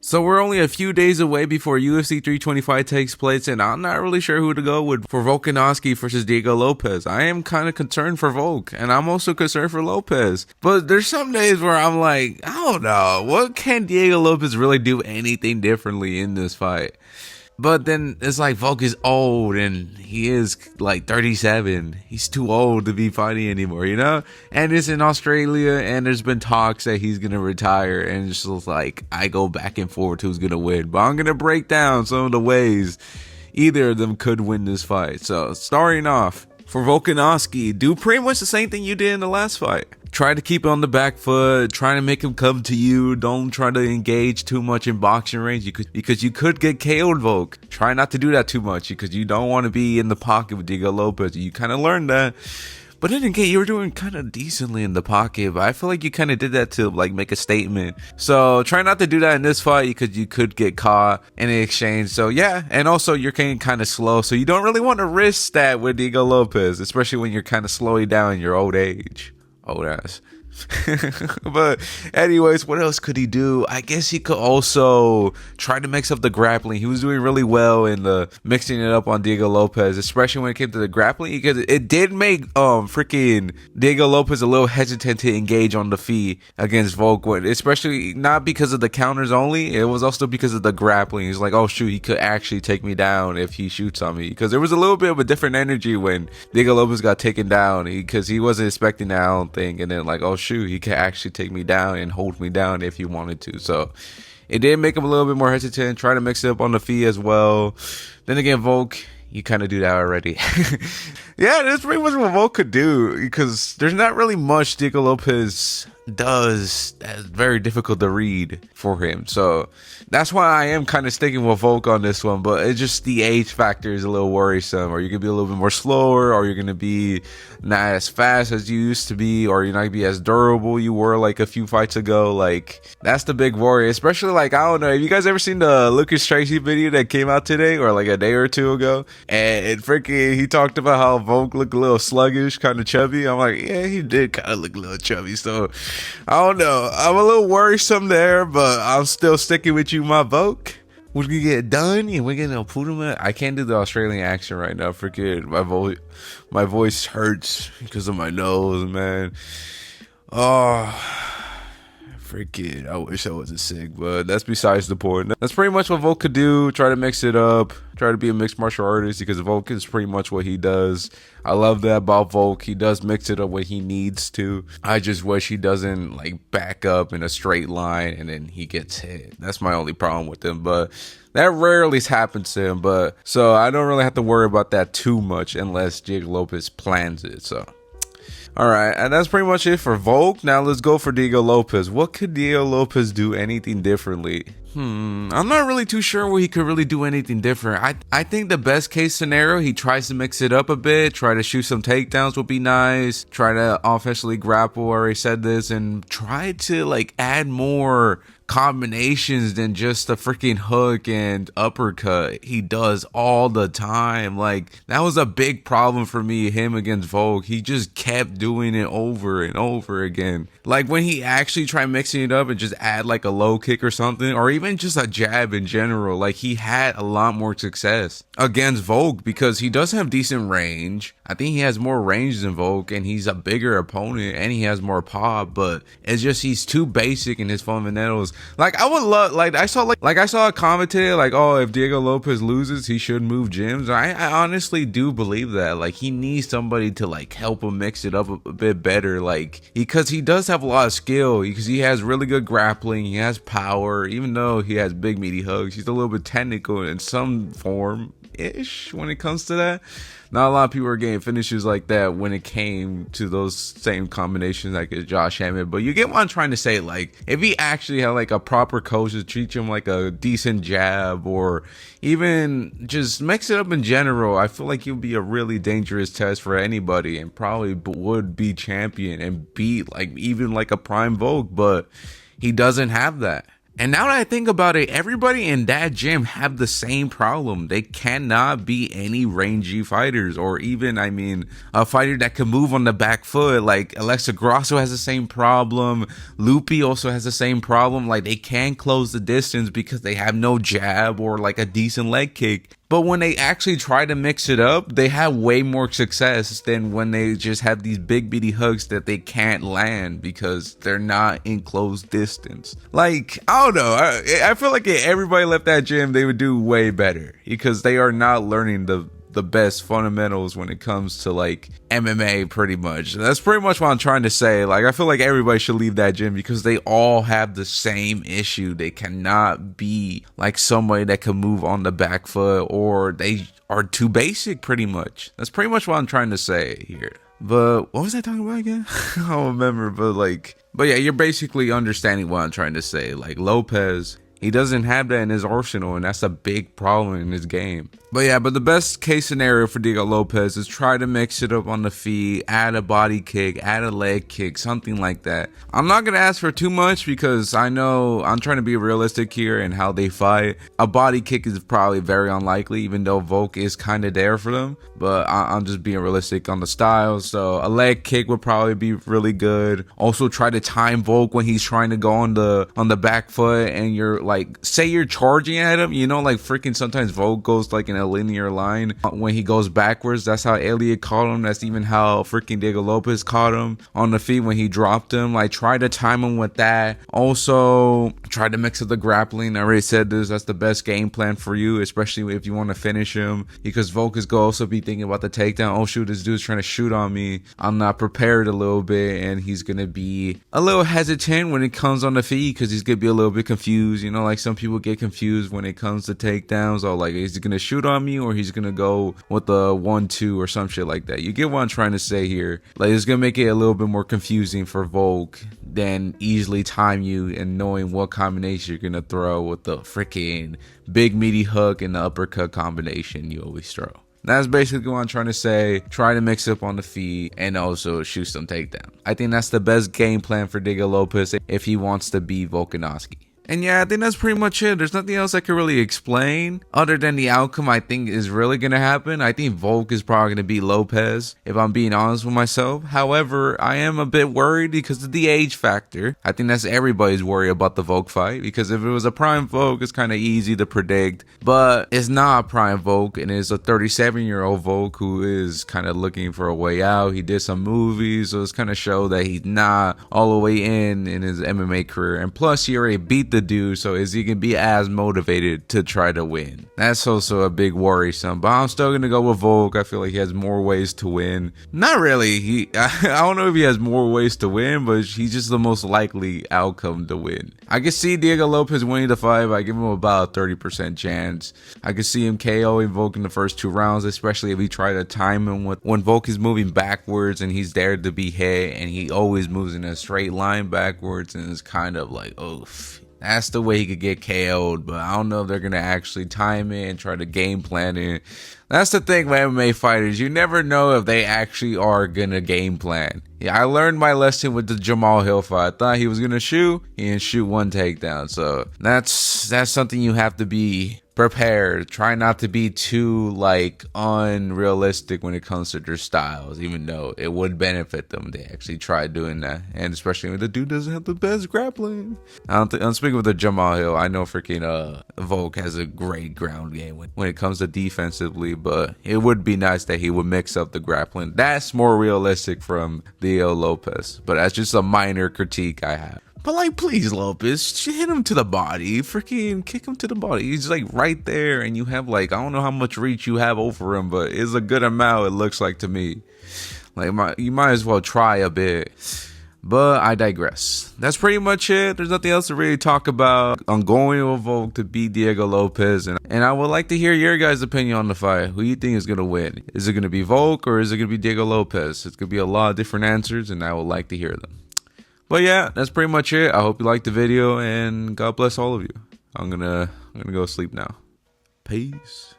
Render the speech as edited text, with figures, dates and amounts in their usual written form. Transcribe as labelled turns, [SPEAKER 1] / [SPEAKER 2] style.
[SPEAKER 1] So we're only a few days away before UFC 325 takes place, and I'm not really sure who to go with for Volkanovski versus Diego Lopes. I am kind of concerned for Volk, and I'm also concerned for Lopes. But there's some days where I'm like, I don't know, what can Diego Lopes really do anything differently in this fight? But then it's like Volk is old and he is like 37. He's too old to be fighting anymore, you know? And it's in Australia and there's been talks that he's going to retire. And it's just like I go back and forth who's going to win. But I'm going to break down some of the ways either of them could win this fight. So starting off, for Volkanovski, do pretty much the same thing you did in the last fight. Try to keep it on the back foot, try to make him come to you. Don't try to engage too much in boxing range because you could get KO'd, Volk. Try not to do that too much because you don't want to be in the pocket with Diego Lopes. You kind of learned that. But then again, you were doing kind of decently in the pocket, but I feel like you kind of did that to like make a statement. So try not to do that in this fight because you could get caught in the exchange. So yeah, and also you're getting kind of slow, so you don't really want to risk that with Diego Lopes, especially when you're kind of slowing down in your old age. Old ass. But anyways, what else could he do? I guess he could also try to mix up the grappling. He was doing really well in the mixing it up on Diego Lopes, especially when it came to the grappling, because it did make freaking Diego Lopes a little hesitant to engage on the feet against Volk, especially not because of the counters only. It was also because of the grappling. He's like, oh shoot, he could actually take me down if he shoots on me, because there was a little bit of a different energy when Diego Lopes got taken down, because he wasn't expecting that, I don't think. And then like, oh shoot, he could actually take me down and hold me down if he wanted to. So it did make him a little bit more hesitant, try to mix it up on the feet as well. Then again, Volk, you kind of do that already. Yeah, that's pretty much what Volk could do, because there's not really much Diego Lopes does that's very difficult to read for him. So that's why I am kind of sticking with Volk on this one, but it's just the age factor is a little worrisome, or you could be a little bit more slower, or you're going to be not as fast as you used to be, or you're not going to be as durable you were like a few fights ago. Like, that's the big worry, especially like, I don't know, have you guys ever seen the Lucas Tracy video that came out today or like a day or two ago? And freaking, he talked about how Volk looked a little sluggish, kind of chubby. I'm like, yeah, he did kind of look a little chubby. So I don't know, I'm a little worrisome there, but I'm still sticking with you, my Volk. We're gonna get done and we're gonna put him in. I can't do the Australian accent right now. Forget my voice hurts because of my nose, man. Oh, freaking, I wish I wasn't sick, but that's besides the point. That's pretty much what Volk could do. Try to mix it up, try to be a mixed martial artist, because Volk is pretty much what he does. I love that about Volk. He does mix it up when he needs to. I just wish he doesn't like back up in a straight line and then he gets hit. That's my only problem with him, but that rarely happens to him. But so I don't really have to worry about that too much unless Diego Lopes plans it. So alright, and that's pretty much it for Volk. Now let's go for Diego Lopes. What could Diego Lopes do anything differently? I'm not really too sure where he could really do anything different. I think the best case scenario, he tries to mix it up a bit, try to shoot some takedowns would be nice, try to offensively grapple, I already said this, and try to like add more combinations than just the freaking hook and uppercut he does all the time. Like, that was a big problem for me, him against Volk. He just kept doing it over and over again. Like, when he actually tried mixing it up and just add like a low kick or something, or even just a jab in general, like, he had a lot more success against Volk because he does have decent range. I think he has more range than Volk, and he's a bigger opponent, and he has more pop, but it's just he's too basic in his fundamentals. Like, I would love, like, I saw a comment today, like, oh, if Diego Lopes loses, he should move gyms. I honestly do believe that. Like, he needs somebody to, like, help him mix it up a bit better, like, because he does have a lot of skill, because he has really good grappling, he has power, even though he has big meaty hooks, he's a little bit technical in some form-ish when it comes to that. Not a lot of people are getting finishes like that when it came to those same combinations like Josh Hammond. But you get what I'm trying to say. Like, if he actually had like a proper coach to treat him like a decent jab, or even just mix it up in general, I feel like he'll be a really dangerous test for anybody and probably would be champion and beat like even like a prime Volk. But he doesn't have that. And now that I think about it, everybody in that gym have the same problem. They cannot be any rangy fighters, or even, I mean, a fighter that can move on the back foot. Like Alexa Grasso has the same problem. Lupi also has the same problem. Like they can't close the distance because they have no jab or like a decent leg kick. But when they actually try to mix it up, they have way more success than when they just have these big beady hooks that they can't land because they're not in close distance. Like, I don't know. I feel like if everybody left that gym, they would do way better because they are not learning the best fundamentals when it comes to like MMA pretty much. That's pretty much what I'm trying to say. Like I feel like everybody should leave that gym because they all have the same issue. They cannot be like somebody that can move on the back foot, or they are too basic pretty much. That's pretty much what I'm trying to say here. But what was I talking about again? I don't remember, but yeah, you're basically understanding what I'm trying to say. Like Lopes, he doesn't have that in his arsenal, and that's a big problem in his game. But yeah, but the best case scenario for Diego Lopes is try to mix it up on the feet, add a body kick, add a leg kick, something like that. I'm not going to ask for too much because I know I'm trying to be realistic here in how they fight. A body kick is probably very unlikely, even though Volk is kind of there for them. But I'm just being realistic on the styles. So a leg kick would probably be really good. Also try to time Volk when he's trying to go on the back foot and you're like, say you're charging at him, you know, like freaking sometimes Volk goes like in a linear line when he goes backwards. That's how Elliot caught him. That's even how freaking Diego Lopes caught him on the feet when he dropped him. Like try to time him with that. Also try to mix up the grappling. I already said this. That's the best game plan for you, especially if you want to finish him, because Volk is going to also be thinking about the takedown. Oh shoot, this dude's trying to shoot on me. I'm not prepared a little bit, and he's going to be a little hesitant when it comes on the feet because he's going to be a little bit confused. You know, like some people get confused when it comes to takedowns, or like, is he going to shoot on me or he's going to go with the 1-2 or some shit like that. You get what I'm trying to say here. Like it's going to make it a little bit more confusing for Volk than easily time you and knowing what combination you're going to throw with the freaking big meaty hook and the uppercut combination you always throw. That's basically what I'm trying to say. Try to mix up on the feet and also shoot some takedown. I think that's the best game plan for Diego Lopes if he wants to beat Volkanovski. And yeah, I think that's pretty much it. There's nothing else I can really explain other than the outcome I think is really going to happen. I think Volk is probably going to beat Lopes, if I'm being honest with myself. However, I am a bit worried because of the age factor. I think that's everybody's worry about the Volk fight, because if it was a prime Volk, it's kind of easy to predict. But it's not a prime Volk, and it's a 37-year-old Volk who is kind of looking for a way out. He did some movies, so it's kind of show that he's not all the way in his MMA career. And plus, he already beat the dude, so is he gonna be as motivated to try to win? That's also a big worrisome, but I'm still gonna go with Volk. I feel like he has more ways to win. Not really, I don't know if he has more ways to win, but he's just the most likely outcome to win. I can see Diego Lopes winning the fight. I give him about a 30% chance. I can see him KOing Volk in the first 2 rounds, especially if he try to time him with when Volk is moving backwards and he's there to be hit, and he always moves in a straight line backwards, and it's kind of like, oof. That's the way he could get KO'd, but I don't know if they're going to actually time it and try to game plan it. That's the thing with MMA fighters. You never know if they actually are going to game plan. Yeah, I learned my lesson with the Jamal Hill fight. I thought he was going to shoot. He didn't shoot one takedown. So that's something you have to be prepared. Try not to be too like unrealistic when it comes to their styles, even though it would benefit them. They actually try doing that, and especially when the dude doesn't have the best grappling. I'm speaking with the Jamal Hill. I know freaking Volk has a great ground game when it comes to defensively, but it would be nice that he would mix up the grappling. That's more realistic from Diego Lopes, but that's just a minor critique I have. But like, please, Lopes, hit him to the body. Freaking kick him to the body. He's like right there, and you have like, I don't know how much reach you have over him, but it's a good amount, it looks like to me. Like, you might as well try a bit. But I digress. That's pretty much it. There's nothing else to really talk about. I'm going with Volk to beat Diego Lopes, and I would like to hear your guys' opinion on the fight. Who you think is going to win? Is it going to be Volk or is it going to be Diego Lopes? It's going to be a lot of different answers, and I would like to hear them. But yeah, that's pretty much it. I hope you liked the video, and God bless all of you. I'm gonna go sleep now. Peace.